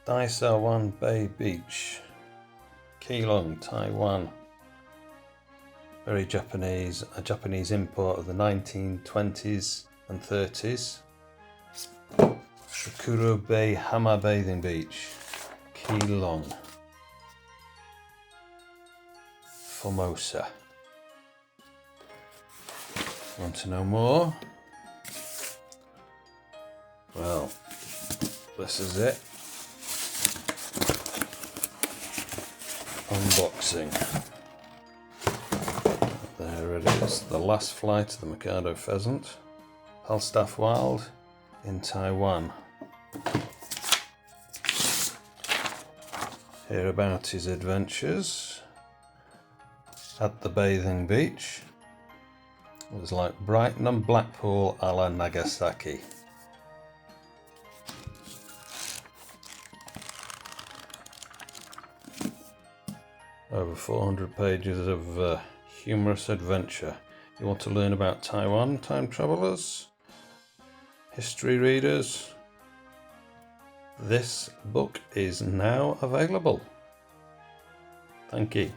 Taiwan Bay Beach, Keelung, Taiwan. Very Japanese, a Japanese import of the 1920s and 30s. Shukuro Bay Hammer Bathing Beach, Keelung, Formosa. Want to know more? Well, this is it. Unboxing. There it is, the last flight of the Mikado Pheasant Falstaff Wild in Taiwan. Hear about his adventures at the bathing beach. It was like Brighton and Blackpool a la Nagasaki. Over 400 pages of humorous adventure. You want to learn about Taiwan, time travelers, history readers? This book is now available. Thank you.